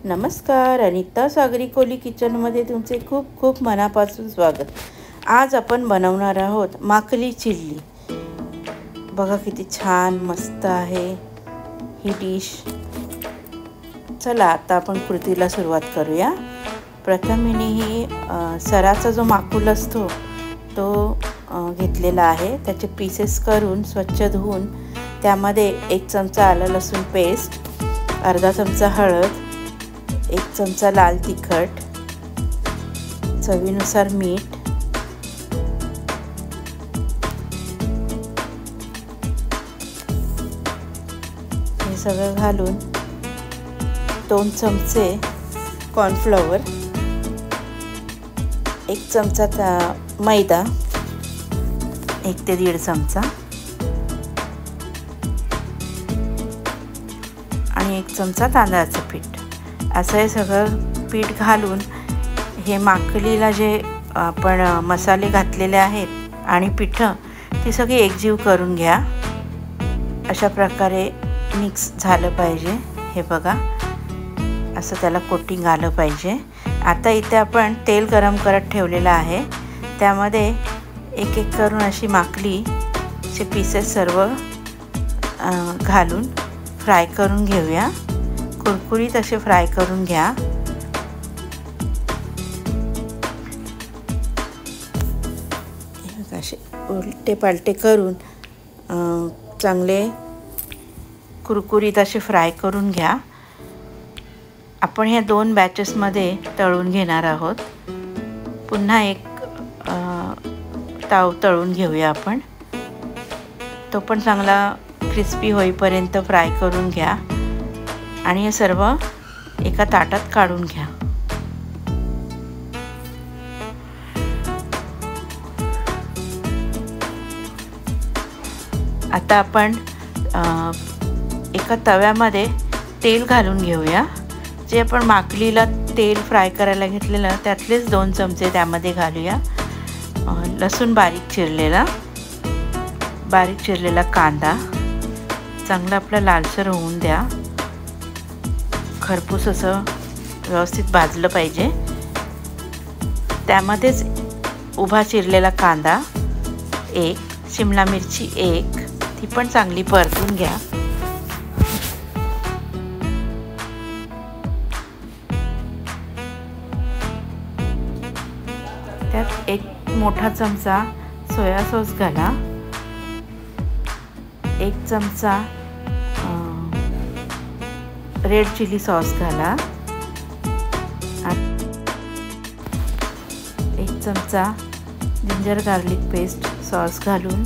नमस्कार, अनिता सागरी कोली किचनमध्ये तुमचे खूप खूप मनापासून स्वागत। आज आपण बनवणार आहोत माकली चिल्ली। बघा किती छान मस्त आहे ही डिश। चला आता आपण कृतीला सुरुवात करूया। प्रथम मी ही सराचा जो माकुल असतो तो घेतलेला आहे। त्याचे पीसेस करून स्वच्छ धुवून त्यामध्ये 1 चमचा आलं लसूण पेस्ट, अर्धा चमचा हळद, 1 चमचा लाल तिखट, चवीनुसार मीठ, हे सगळं घालून 2 चमचे कॉर्नफ्लॉवर, 1 चमचा मैदा, 1 ते 1.5 चमचा आणि 1 चमचा तांदळाचं पीठ, असं हे सगळं पीठ घालून हे माकलीला जे आपण मसाले घातलेले आहेत आणि पिठं ती सगळी एकजीव करून घ्या। अशा प्रकारे मिक्स झालं पाहिजे। हे बघा असं त्याला कोटिंग आलं पाहिजे। आता इथे आपण तेल गरम करत ठेवलेलं आहे। त्यामध्ये एक एक करून अशी माकलीचे पीसेस सर्व घालून फ्राय करून घेऊया। कुरकुरीत असे फ्राय करून घ्या। असे उलटे पालटे करून चांगले कुरकुरीत असे फ्राय करून घ्या। आपण ह्या 2 बॅचेसमध्ये तळून घेणार आहोत। पुन्हा एक ताव तळून घेऊया आपण। तो पण चांगला क्रिस्पी होईपर्यंत फ्राय करून घ्या आणि हे सर्व एका ताटात काढून घ्या। आता आपण एका तव्यामध्ये तेल घालून घेऊया। जे आपण माकलीला तेल फ्राय करायला घेतलेलं त्यातलेच 2 चमचे त्यामध्ये घालूया। लसूण बारीक चिरलेला कांदा चांगला आपला लालसर होऊन द्या। खरपूस असं व्यवस्थित भाजलं पाहिजे। त्यामध्येच उभा चिरलेला कांदा 1, शिमला मिरची 1, ती पण चांगली परतून घ्या। त्यात 1 मोठा चमचा सोया सॉस घाला, 1 चमचा रेड चिली सॉस घाला, 1 चमचा जिंजर गार्लिक पेस्ट सॉस घालून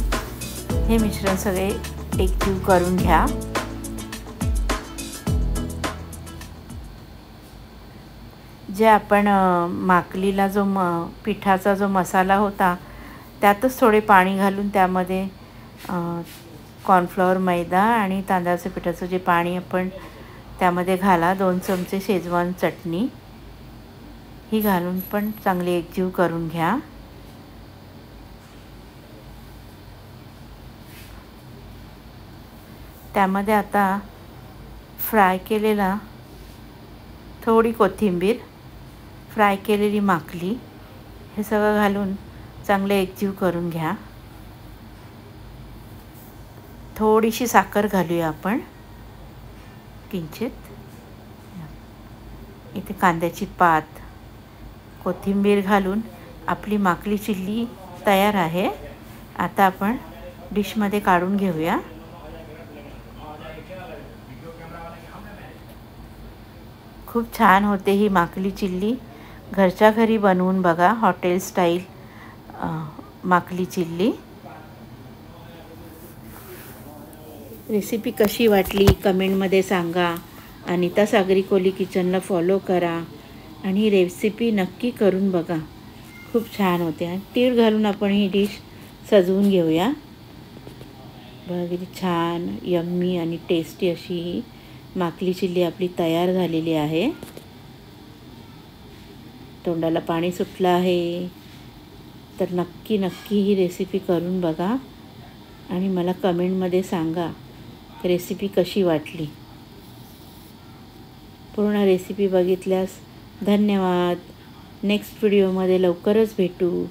हे मिश्रण सगळे एकजीव करून घ्या। जे आपण माकलीला जो पिठाचा जो मसाला होता त्यातच थोडे पाणी घालून त्यामध्ये कॉर्नफ्लॉवर, मैदा आणि तांदळाच्या पिठाचं जे पाणी आपण त्यामध्ये घाला। 2 चमचे शेजवान चटणी ही घालून पण चांगली एकजीव करून घ्या। त्यामध्ये आता फ्राय केलेला थोडी कोथिंबीर, फ्राय केलेली माकली हे सगळं घालून चांगले एकजीव करून घ्या। थोडीशी साखर घालूया आपण किंचित। इथे कांद्याची पात, कोथिंबीर घालून आपली माकली चिल्ली तयार आहे। आता आपण डिशमध्ये काढून घेऊया। खूप छान होते ही माकली चिल्ली। घरच्या घरी बनवून बघा, hotel style Makli chilli. Recipe कशी वाटली कमेंटमध्ये सांगा। अनिता सागरी कोली किचनला फॉलो करा आणि रेसिपी नक्की करून बघा, खूप छान होते। आणि तीळ घालून आपण ही डिश सजवून घेऊया। बघा किती छान यम्मी आणि टेस्टी अशी ही माकली चिल्ली आपली तयार झालेली आहे। तोंडाला पाणी सुटलं आहे तर नक्की ही रेसिपी करून बघा आणि मला कमेंटमध्ये सांगा रेसिपी कशी वाटली। पूर्ण रेसिपी बघितल्यास धन्यवाद. नेक्स्ट व्हिडिओमध्ये लवकरच भेटू.